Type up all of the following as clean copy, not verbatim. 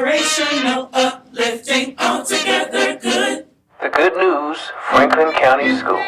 inspirational, uplifting, altogether good. The Good News Franklin County Schools.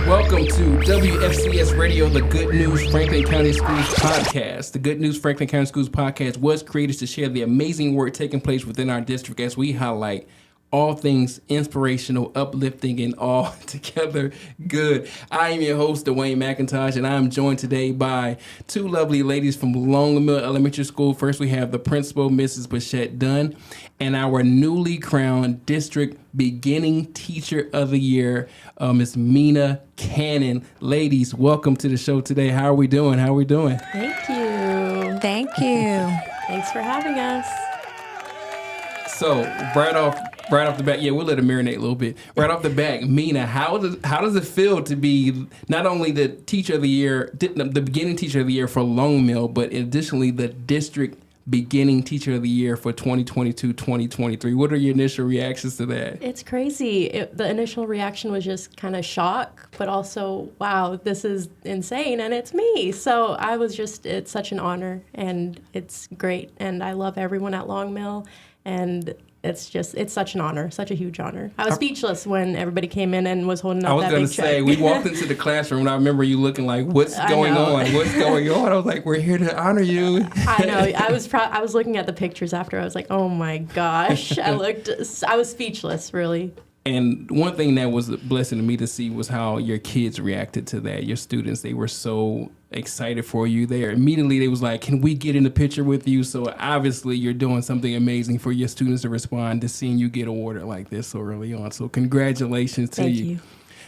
Welcome to WFCS Radio, the Good News Franklin County Schools podcast. The Good News Franklin County Schools podcast was created to share the amazing work taking place within our district as we highlight all things inspirational, uplifting, and all together good. I am your host, Dwayne McIntosh, and I am joined today by two lovely ladies from Long Mill Elementary School. First, we have the principal, Mrs. Bichette Dunn, and our newly crowned District Beginning Teacher of the Year, Ms. Meena Kannan. Ladies, welcome to the show today. How are we doing? Thank you. Thank you. Thanks for having us. So, right off the bat, we'll let it marinate a little bit. Right off the bat, Meena, how does it feel to be not only the teacher of the year, the beginning teacher of the year for Long Mill, but additionally the district beginning teacher of the year for 2022-2023? What are your initial reactions to that? It's crazy. The initial reaction was just kind of shock, but also, wow, this is insane, and it's me. So it's such an honor, and it's great, and I love everyone at Long Mill, and it's such an honor, such a huge honor. I was speechless when everybody came in and was holding up that big check. I was going to say, we walked into the classroom, and I remember you looking like, what's going on? I was like, we're here to honor you. I know. I was looking at the pictures after. I was like, oh, my gosh. I was speechless, really. And one thing that was a blessing to me to see was how your kids reacted to that. Your students, they were so excited for you there. Immediately, they was like, can we get in the picture with you? So obviously, you're doing something amazing for your students to respond to seeing you get awarded like this so early on. So congratulations to you. Thank you.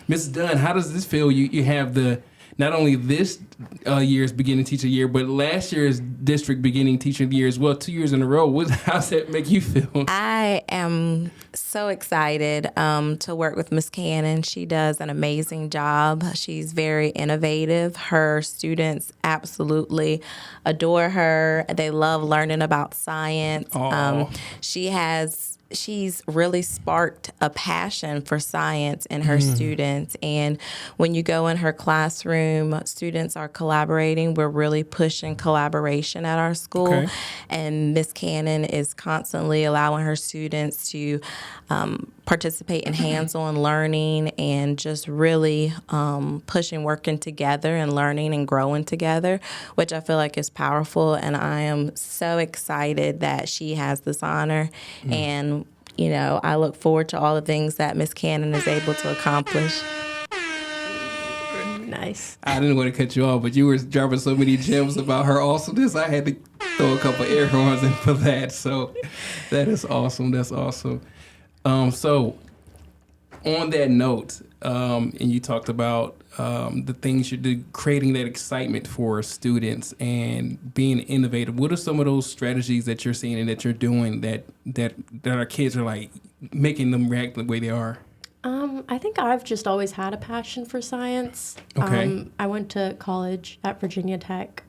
Ms. Dunn, how does this feel? You have not only this year's beginning teacher year, but last year's district beginning teacher of the year as well, 2 years in a row. How's that make you feel? I am so excited to work with Ms. Kannan. She does an amazing job. She's very innovative. Her students absolutely adore her. They love learning about science. She's really sparked a passion for science in her students. And when you go in her classroom, students are collaborating. We're really pushing collaboration at our school. Okay. And Ms. Kannan is constantly allowing her students to participate in hands-on learning and just really pushing working together and learning and growing together, which I feel like is powerful. And I am so excited that she has this honor. And, I look forward to all the things that Ms. Kannan is able to accomplish. Nice. I didn't want to cut you off, but you were dropping so many gems about her awesomeness. I had to throw a couple air horns in for that. So that is awesome. That's awesome. So on that note, and you talked about the things you do, creating that excitement for students and being innovative. What are some of those strategies that you're seeing and that you're doing that our kids are like making them react the way they are? I think I've just always had a passion for science. Okay. I went to college at Virginia Tech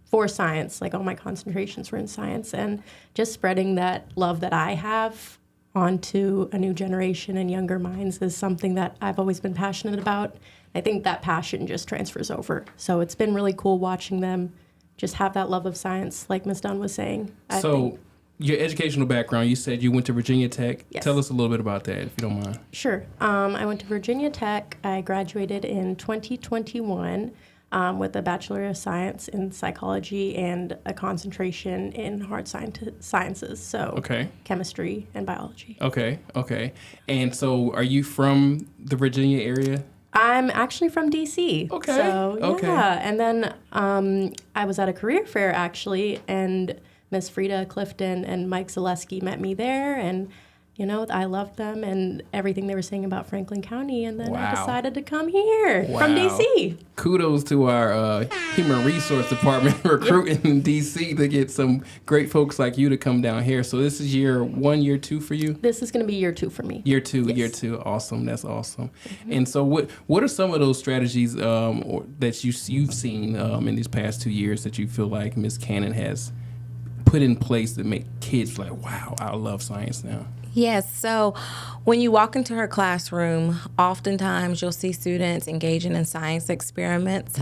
for science. Like all my concentrations were in science, and just spreading that love that I have onto a new generation and younger minds is something that I've always been passionate about. I think that passion just transfers over. So it's been really cool watching them just have that love of science, like Ms. Dunn was saying. Your educational background, you said you went to Virginia Tech. Yes. Tell us a little bit about that, if you don't mind. Sure. I went to Virginia Tech. I graduated in 2021 with a Bachelor of Science in Psychology and a concentration in hard sciences, so chemistry and biology. Okay. And so are you from the Virginia area? I'm actually from D.C. Okay. So, yeah. And then I was at a career fair, actually, and Miss Frida Clifton and Mike Zaleski met me there, and I loved them and everything they were saying about Franklin County, and then I decided to come here from D.C. Kudos to our Human Resource Department recruiting in D.C. to get some great folks like you to come down here. So this is year 1, year 2 for you? This is going to be year 2 for me. Year 2. Awesome. That's awesome. Mm-hmm. And so what are some of those strategies that you've seen in these past 2 years that you feel like Ms. Kannan has put in place to make kids like, wow, I love science now? Yes. So when you walk into her classroom, oftentimes you'll see students engaging in science experiments.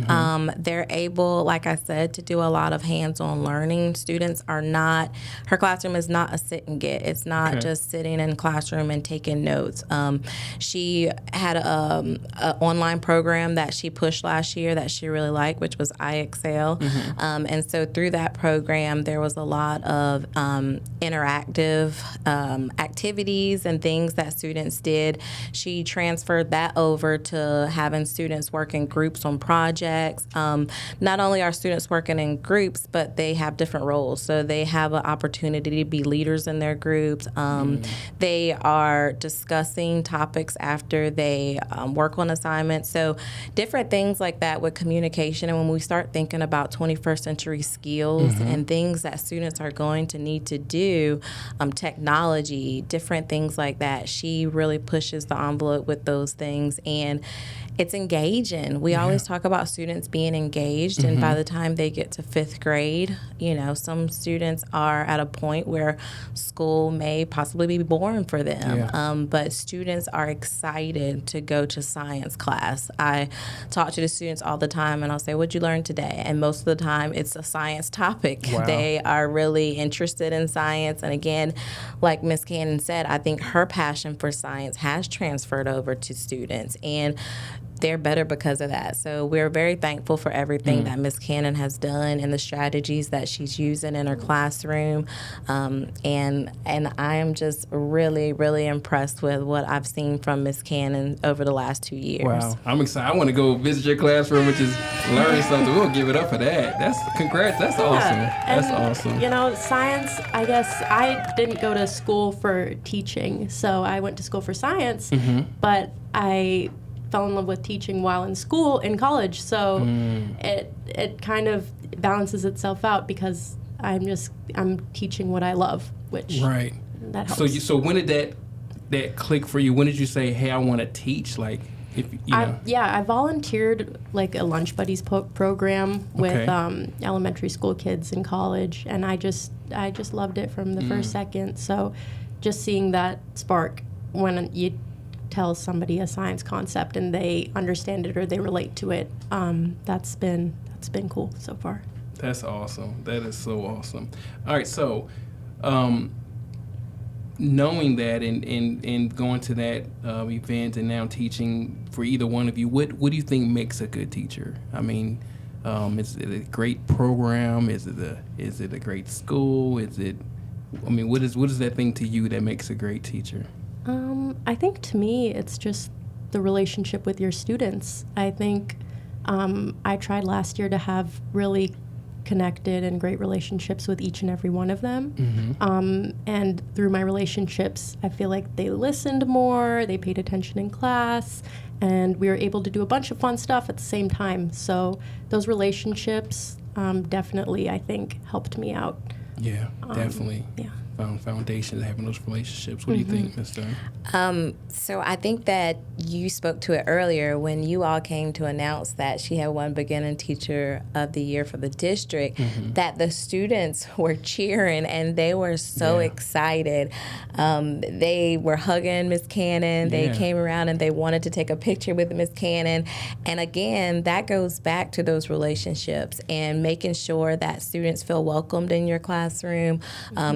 They're able, like I said, to do a lot of hands-on learning. Students are not, her classroom is not a sit and get. It's not just sitting in classroom and taking notes. She had an online program that she pushed last year that she really liked, which was iExcel. And so through that program, there was a lot of interactive activities and things that students did. She transferred that over to having students work in groups on projects. Not only are students working in groups, but they have different roles. So they have an opportunity to be leaders in their groups. They are discussing topics after they work on assignments. So different things like that with communication. And when we start thinking about 21st century skills and things that students are going to need to do, technology, different things like that, she really pushes the envelope with those things. And it's engaging. We always talk about students being engaged, and by the time they get to 5th grade, you know, some students are at a point where school may possibly be boring for them. But students are excited to go to science class. I talk to the students all the time, and I'll say, "What'd you learn today?" And most of the time, it's a science topic. Wow. They are really interested in science. And again, like Ms. Kannan said, I think her passion for science has transferred over to students, and they're better because of that. So we're very thankful for everything that Ms. Kannan has done and the strategies that she's using in her classroom. And I am just really, really impressed with what I've seen from Ms. Kannan over the last 2 years. Wow, I'm excited. I want to go visit your classroom and just learn something. We'll give it up for that. That's congrats. That's awesome. That's awesome. You know, science, I guess I didn't go to school for teaching, so I went to school for science, but I fell in love with teaching while in college. So it kind of balances itself out because I'm teaching what I love, which that helps. So when did that click for you? When did you say, "Hey, I want to teach"? Like, if you know. I volunteered like a Lunch Buddies program with elementary school kids in college, and I just loved it from the first second. So just seeing that spark when you tell somebody a science concept and they understand it or they relate to it, that's been cool so far. That's awesome. That is so awesome. All right, so knowing that and going to that event and now teaching for either one of you, what do you think makes a good teacher? I mean, is it a great program? Is it a great school? What is that thing to you that makes a great teacher? I think to me, it's just the relationship with your students. I think I tried last year to have really connected and great relationships with each and every one of them. And through my relationships, I feel like they listened more, they paid attention in class, and we were able to do a bunch of fun stuff at the same time. So those relationships definitely, I think, helped me out. Yeah, definitely. Yeah. Foundation having those relationships. What do you think, Ms. Dunn? So I think that you spoke to it earlier when you all came to announce that she had won Beginning Teacher of the Year for the district, that the students were cheering and they were so excited. They were hugging Ms. Kannan. They came around and they wanted to take a picture with Ms. Kannan. And again, that goes back to those relationships and making sure that students feel welcomed in your classroom.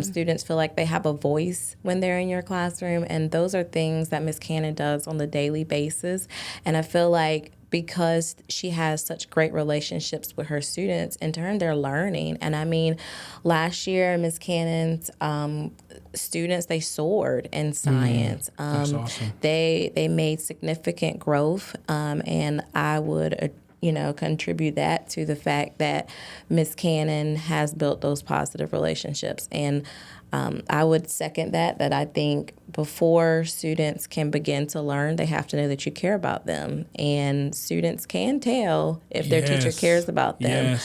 Students feel like they have a voice when they're in your classroom, and those are things that Ms. Kannan does on the daily basis. And I feel like because she has such great relationships with her students, in turn, they're learning. And I mean, last year, Ms. Kannan's students, they soared in science. That's awesome. They made significant growth, and I would contribute that to the fact that Ms. Kannan has built those positive relationships. And I would second that I think before students can begin to learn, they have to know that you care about them. And students can tell if their teacher cares about them.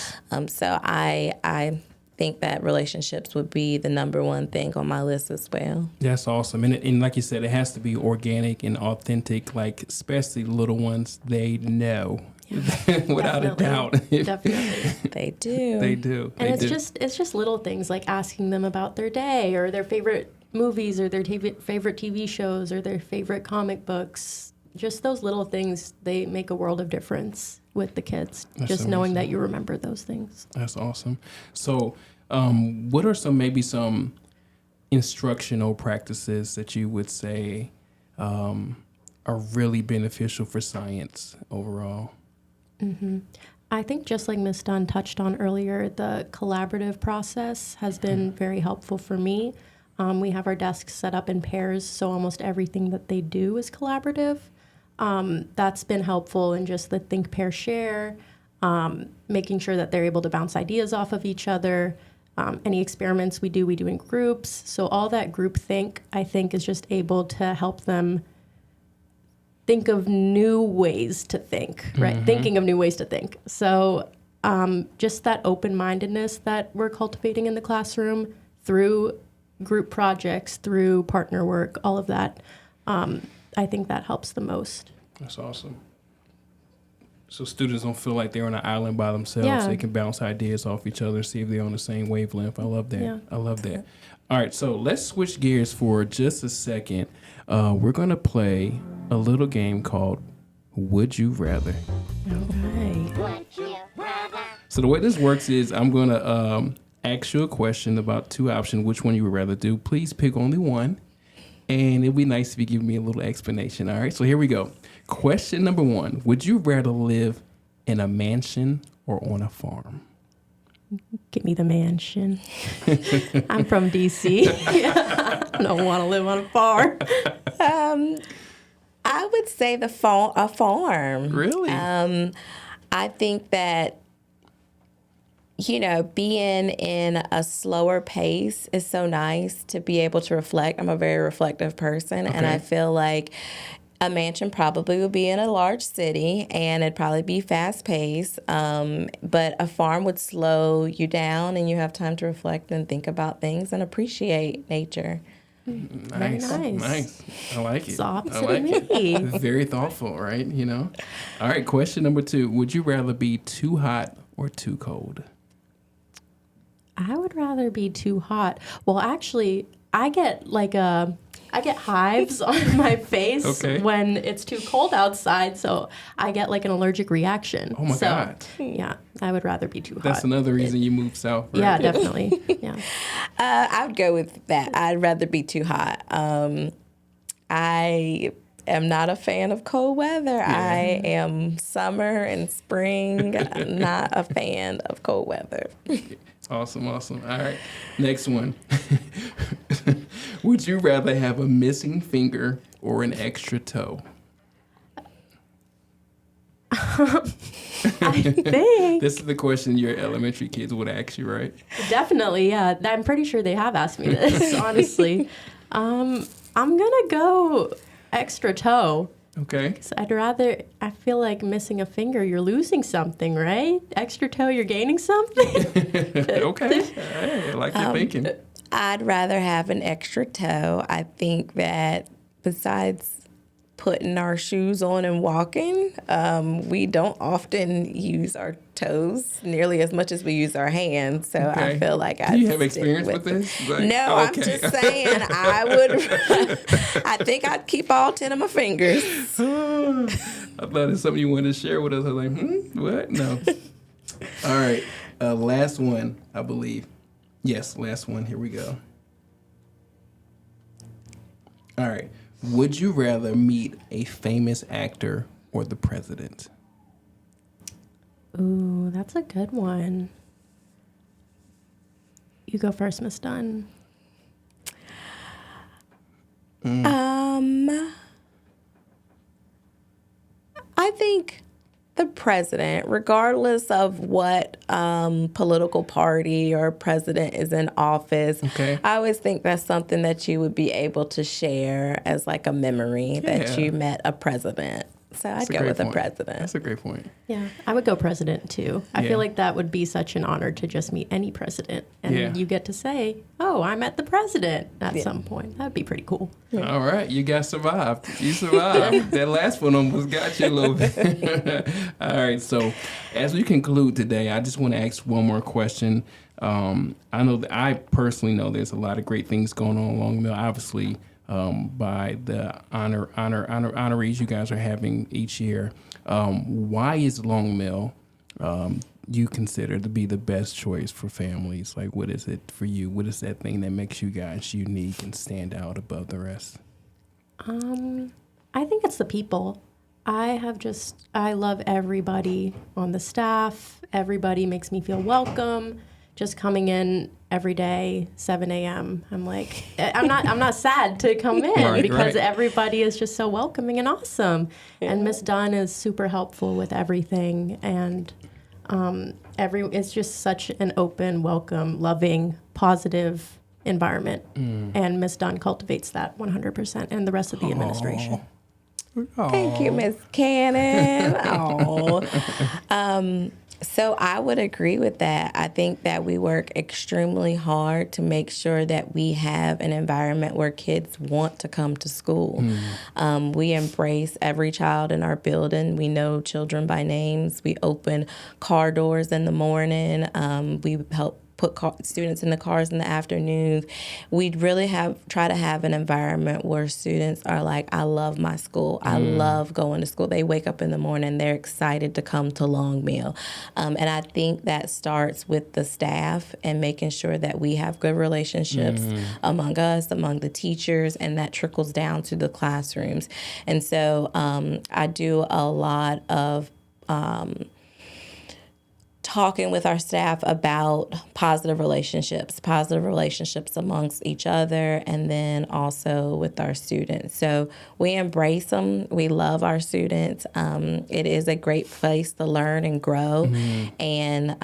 So I think that relationships would be the number one thing on my list as well. That's awesome. And like you said, it has to be organic and authentic, like especially the little ones, they know. Without a doubt. Definitely. They do. They do. And it's just little things like asking them about their day or their favorite movies or their favorite TV shows or their favorite comic books. Just those little things, they make a world of difference with the kids. That's just knowing amazing. that you remember those things. That's awesome. So, what are some instructional practices that you would say are really beneficial for science overall? I think just like Ms. Dunn touched on earlier, the collaborative process has been very helpful for me. We have our desks set up in pairs, so almost everything that they do is collaborative. That's been helpful in just the think, pair, share, making sure that they're able to bounce ideas off of each other. Any experiments we do in groups. So all that group think, I think, is just able to help them think of new ways to think, right? Thinking of new ways to think. So just that open-mindedness that we're cultivating in the classroom through group projects, through partner work, all of that, I think that helps the most. That's awesome. So students don't feel like they're on an island by themselves. Yeah. They can bounce ideas off each other, see if they're on the same wavelength. I love that. Yeah. I love that. All right, so let's switch gears for just a second. We're going to play a little game called Would You Rather. Okay. So the way this works is I'm going to ask you a question about two options, which one you would rather do. Please pick only one. And it'd be nice if you give me a little explanation. All right, so here we go. Question number one. Would you rather live in a mansion or on a farm? Give me the mansion. I'm from D.C. I don't want to live on a farm. I would say a farm. Really? I think that, being in a slower pace is so nice to be able to reflect. I'm a very reflective person, and I feel like a mansion probably would be in a large city, and it'd probably be fast-paced, but a farm would slow you down, and you have time to reflect and think about things and appreciate nature. Nice. Very nice. Nice. I like it. It's the opposite I like of me. it. Very thoughtful, right? All right, question number two. Would you rather be too hot or too cold? I would rather be too hot. Well, actually, I get hives on my face when it's too cold outside, so I get like an allergic reaction. Oh my God. Yeah, I would rather be too hot. That's another reason you moved south, right? Yeah, definitely. Yeah. I would go with that. I'd rather be too hot. I am not a fan of cold weather. I am summer and spring. Not a fan of cold weather. Awesome. All right. Next one. Would you rather have a missing finger or an extra toe? I think This is the question your elementary kids would ask you, right? definitely, yeah. I'm pretty sure they have asked me this, honestly. I'm gonna go extra toe. Okay. So I feel like missing a finger, you're losing something, right? Extra toe, you're gaining something. Okay. All right. I like your thinking. I'd rather have an extra toe. I think that besides putting our shoes on and walking, we don't often use our toes nearly as much as we use our hands. So I feel like Do you have experience with this? Like, No, I'm just saying I think I'd keep all 10 of my fingers. I thought it's something you wanted to share with us. I was like, what? No. All right. Last one, I believe. Yes, last one. Here we go. All right. Would you rather meet a famous actor or the president? Ooh, that's a good one. You go first, Miss Dunn. I think the president, regardless of what political party or president is in office, I always think that's something that you would be able to share as like a memory that you met a president. So I'd go with the president. That's a great point. Yeah, I would go president too. I feel like that would be such an honor to just meet any president. And you get to say, oh, I met the president at some point. That'd be pretty cool. All right, you guys survived. You survived. That last one almost got you a little bit. All right, so as we conclude today, I just want to ask one more question. I know that I personally know there's a lot of great things going on Long Mill. Obviously, by the honorees you guys are having each year. Why is Long Mill you consider to be the best choice for families? Like, what is it for you? What is that thing that makes you guys unique and stand out above the rest? I think it's the people. I love everybody on the staff. Everybody makes me feel welcome. Just coming in every day, 7 a.m. I'm like, I'm not sad to come in because everybody is just so welcoming and awesome. And Miss Dunn is super helpful with everything. And it's just such an open, welcome, loving, positive environment. And Miss Dunn cultivates that 100%, and the rest of the administration. Thank you, Miss Cannon. So I would agree with that. I think that we work extremely hard to make sure that we have an environment where kids want to come to school. We embrace every child in our building. We know children by names. We open car doors in the morning. We help put students in the cars in the afternoons. We'd really try to have an environment where students are like, I love my school. I love going to school. They wake up in the morning, they're excited to come to Long Mill. And I think that starts with the staff and making sure that we have good relationships among us, among the teachers, and that trickles down to the classrooms. And so I do a lot of talking with our staff about positive relationships amongst each other, and then also with our students. So we embrace them. We love our students. It is a great place to learn and grow, and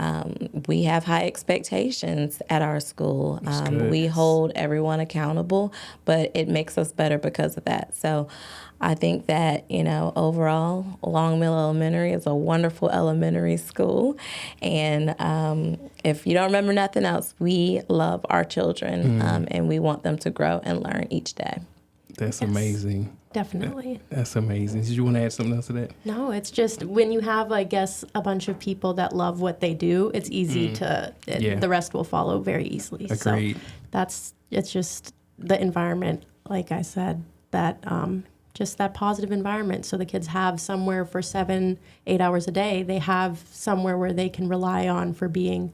we have high expectations at our school. We hold everyone accountable, but it makes us better because of that. So I think that, overall, Long Mill Elementary is a wonderful elementary school. And if you don't remember nothing else, we love our children, and we want them to grow and learn each day. That's amazing. Definitely. That's amazing. Did you want to add something else to that? No, it's just when you have, I guess, a bunch of people that love what they do, it's easy the rest will follow very easily. Agreed. So it's just the environment, like I said, that just that positive environment. So the kids have somewhere for 7-8 hours a day. They have somewhere where they can rely on for being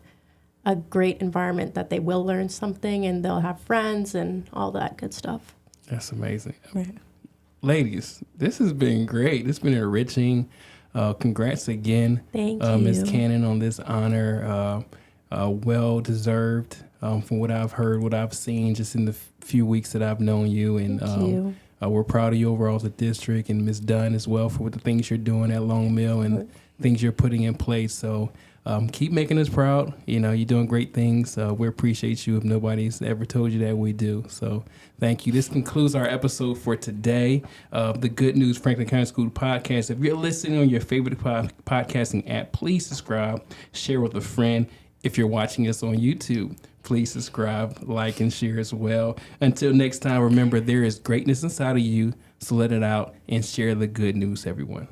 a great environment, that they will learn something and they'll have friends and all that good stuff. That's amazing. Right. Ladies, this has been great. It's been enriching. Congrats again. Thank you. Ms. Cannon, on this honor. Well-deserved from what I've heard, what I've seen just in the few weeks that I've known you. And Thank you. We're proud of you overall as a district, and Ms. Dunn as well for the things you're doing at Long Mill and things you're putting in place. So keep making us proud. You're doing great things. We appreciate you. If nobody's ever told you that, we do. So thank you. This concludes our episode for today of the Good News Franklin County School Podcast. If you're listening on your favorite podcasting app, please subscribe, share with a friend. If you're watching us on YouTube, please subscribe, like, and share as well. Until next time, remember, there is greatness inside of you, so let it out and share the good news, everyone.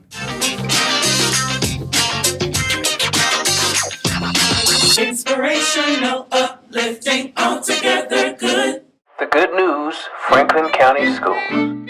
Inspirational, uplifting, altogether good. The Good News Franklin County Schools.